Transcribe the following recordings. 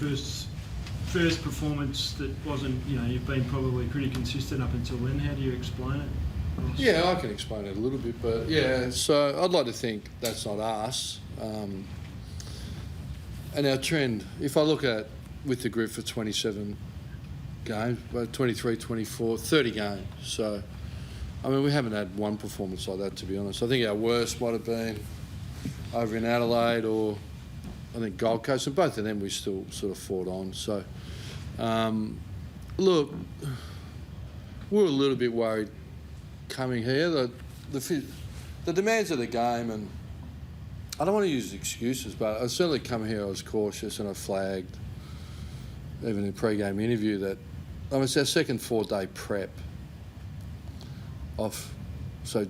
first performance that wasn't, you've been probably pretty consistent up until then. How do you explain it, Ross? Yeah, I can explain it a little bit, but yeah, so I'd like to think that's not us. And our trend, if I look at with the group for 27 games, 23, 24, 30 games. So, I mean, we haven't had one performance like that, to be honest. I think our worst might have been over in Adelaide or I think Gold Coast, and both of them we still sort of fought on. So, look, we were a little bit worried coming here. The demands of the game, and I don't want to use excuses, but I certainly come here, I was cautious and I flagged, even in a pre-game interview, that it's our second 4-day prep off. So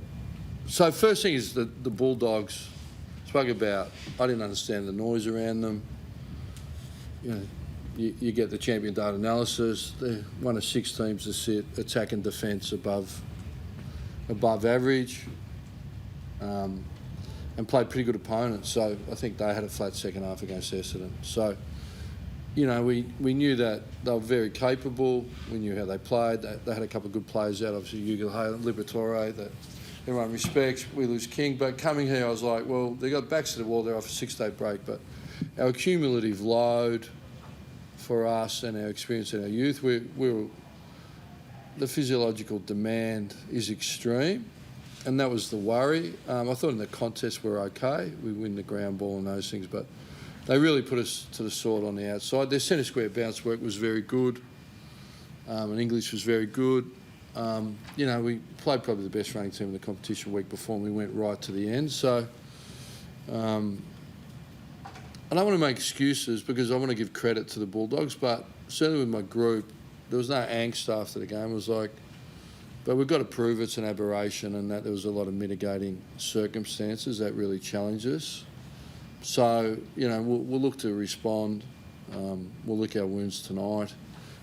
first thing is the Bulldogs spoke about, I didn't understand the noise around them. You get the champion data analysis. They're one of 6 teams to sit attack and defence above average, and played pretty good opponents. So I think they had a flat second half against Essendon. So, we knew that they were very capable. We knew how they played. They had a couple of good players out, obviously Ugalhae, Liberatore, that everyone respects. We lose King. But coming here, I was like, well, they got backs to the wall. They're off a 6-day break. But our cumulative load for us and our experience in our youth, the physiological demand is extreme. And that was the worry. I thought in the contest we're okay. We win the ground ball and those things, but they really put us to the sword on the outside. Their centre square bounce work was very good, and English was very good. We played probably the best running team in the competition week before, and we went right to the end. So I don't want to make excuses because I want to give credit to the Bulldogs, but certainly with my group, there was no angst after the game. It was like, but we've got to prove it's an aberration and that there was a lot of mitigating circumstances that really challenged us. So, we'll look to respond. We'll lick our wounds tonight.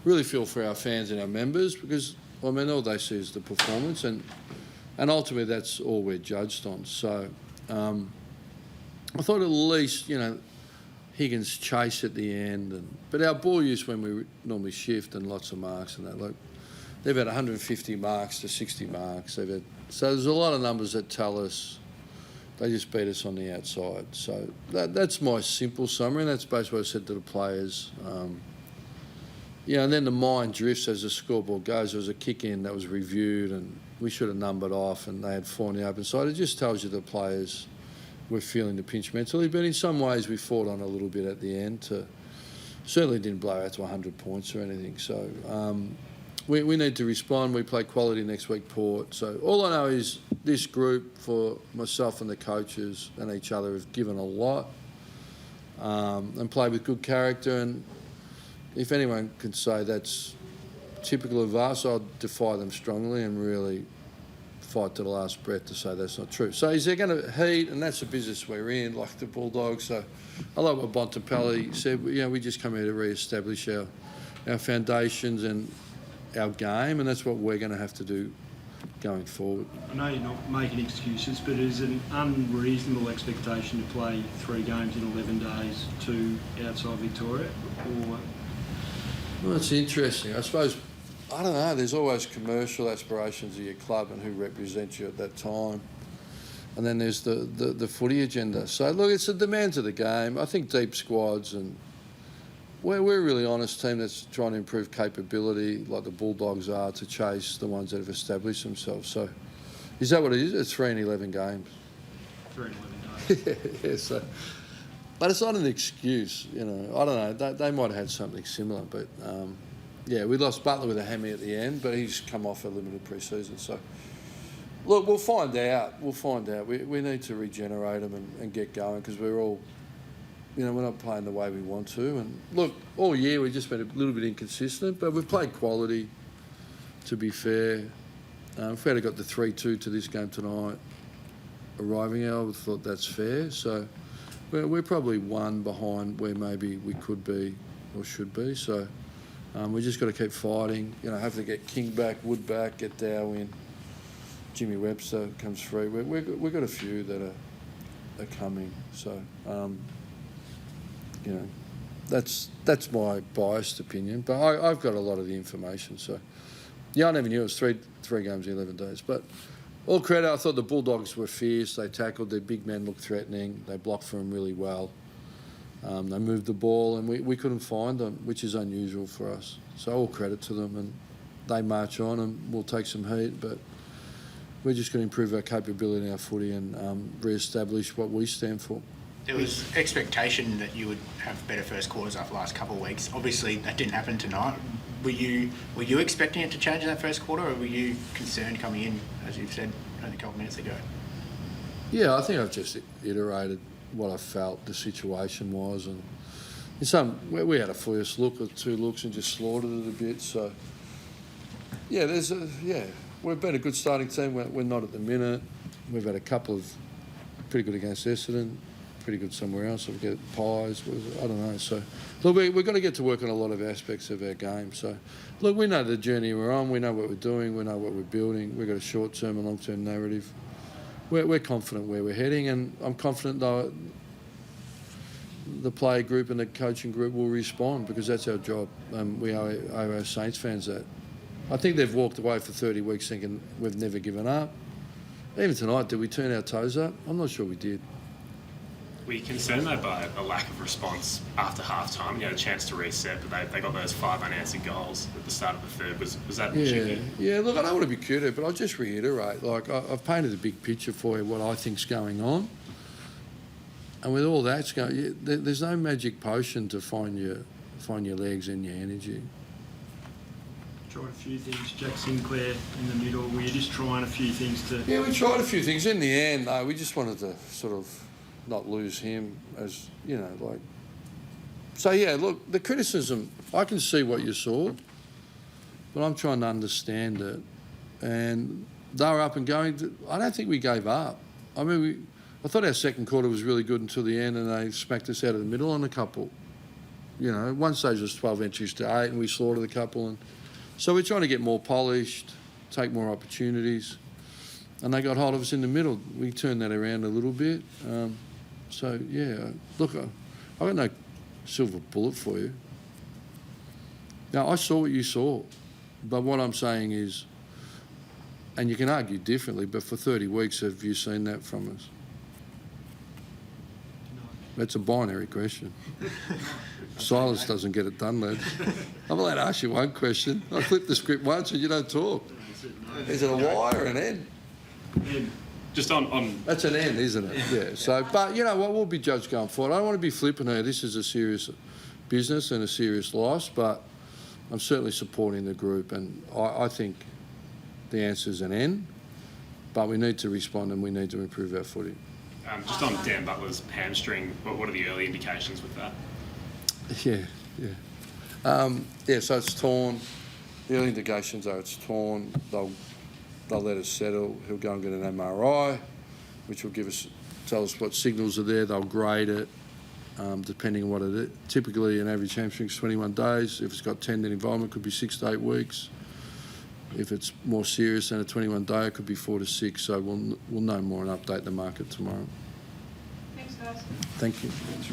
Really feel for our fans and our members because, all they see is the performance and ultimately that's all we're judged on. So I thought at least, Higgins chase at the end. But our ball use when we normally shift and lots of marks and that, they've had 150 marks to 60 marks. So there's a lot of numbers that tell us they just beat us on the outside. So that's my simple summary, and that's basically what I said to the players. And then the mind drifts as the scoreboard goes. There was a kick-in that was reviewed and we should have numbered off and they had 4 in the open side. It just tells you the players were feeling the pinch mentally. But in some ways we fought on a little bit at the end. Certainly didn't blow out to 100 points or anything. So we need to respond. We play quality next week, Port. So all I know is this group, for myself and the coaches and each other, have given a lot and played with good character. And if anyone can say that's typical of us, I'd defy them strongly and really fight to the last breath to say that's not true. So is there going to heat? And that's the business we're in, like the Bulldogs. So I like what Bontempelli said. We just come here to re-establish our foundations and our game, and that's what we're going to have to do going forward. I know you're not making excuses, but is it an unreasonable expectation to play 3 games in 11 days to outside Victoria? Well, that's interesting. I suppose, I don't know, there's always commercial aspirations of your club and who represents you at that time. And then there's the footy agenda. So, look, it's the demands of the game. I think deep squads and we're a really honest team that's trying to improve capability, like the Bulldogs are, to chase the ones that have established themselves. So, is that what it is? It's 3 in 11 games. 3 in 11 games. Yeah. So, but it's not an excuse, I don't know. They might have had something similar, but we lost Butler with a hammy at the end, but he's come off a limited pre-season. So, look, we'll find out. We need to regenerate them and get going because we're all. We're not playing the way we want to. And look, all year we've just been a little bit inconsistent, but we've played quality, to be fair. If we had got the 3-2 to this game tonight, arriving out, I would have thought that's fair. So we're probably 1 behind where maybe we could be or should be. So we just got to keep fighting. Hopefully get King back, Wood back, get Dow in. Jimmy Webster comes free. We've got a few that are coming. So, That's my biased opinion, but I've got a lot of the information. So, yeah, I never knew it was three games in 11 days. But all credit, I thought the Bulldogs were fierce. They tackled. Their big men looked threatening. They blocked for them really well. They moved the ball, and we couldn't find them, which is unusual for us. So all credit to them, and they march on, and we'll take some heat, but we're just going to improve our capability in our footy and re-establish what we stand for. There was expectation that you would have better first quarters after the last couple of weeks. Obviously, that didn't happen tonight. Were you expecting it to change in that first quarter, or were you concerned coming in, as you've said only a couple of minutes ago? Yeah, I think I've just iterated what I felt the situation was, and we had a first look or two looks and just slaughtered it a bit. So yeah, we've been a good starting team. We're not at the minute. We've had a couple of pretty good against Essendon, pretty good somewhere else. We get Pies. I don't know. So look, we've got to get to work on a lot of aspects of our game. So look, we know the journey we're on. We know what we're doing. We know what we're building. We've got a short-term and long-term narrative. We're confident where we're heading, and I'm confident though the player group and the coaching group will respond, because that's our job. We owe our Saints fans that. I think they've walked away for 30 weeks thinking we've never given up. Even tonight, did we turn our toes up? I'm not sure we did. Were you concerned though by a lack of response after half-time? You had a chance to reset, but they got those 5 unanswered goals at the start of the third. Was that an issue? Yeah, look, I don't want to be cute, but I'll just reiterate, I've painted a big picture for you what I think's going on. And with all that's going, there's no magic potion to find your legs and your energy. Tried a few things. Jack Sinclair in the middle. Were you just trying a few things to... Yeah, we tried a few things. In the end, we just wanted to sort of not lose him, as, you know, like... So, yeah, look, the criticism, I can see what you saw, but I'm trying to understand it. And they were up and going. I don't think we gave up. I mean, I thought our second quarter was really good until the end, and they smacked us out of the middle on a couple. You know, one stage was 12 entries to 8, and we slaughtered a couple. And so we're trying to get more polished, take more opportunities, and they got hold of us in the middle. We turned that around a little bit. So, yeah, look, I've got no silver bullet for you. Now, I saw what you saw, but what I'm saying is, and you can argue differently, but for 30 weeks, have you seen that from us? No. That's a binary question. Silence doesn't get it done, lads. I'm allowed to ask you one question. I flipped the script once and you don't talk. Is it a Y or an N? N. Just on... That's an N, isn't it? Yeah. So, but you know what? We'll be judged going forward. I don't want to be flippant here. This is a serious business and a serious loss, but I'm certainly supporting the group, and I think the answer is an N, but we need to respond and we need to improve our footy. Just on Dan Butler's hamstring, what are the early indications with that? Yeah, so it's torn. The early indications are it's torn. They'll let us settle. He'll go and get an MRI, which will tell us what signals are there. They'll grade it, depending on what it is. Typically, an average hamstring is 21 days. If it's got tendon involvement, it could be 6 to 8 weeks. If it's more serious than a 21-day, it could be 4 to 6. So we'll know more and update the market tomorrow. Thanks, guys. Thank you.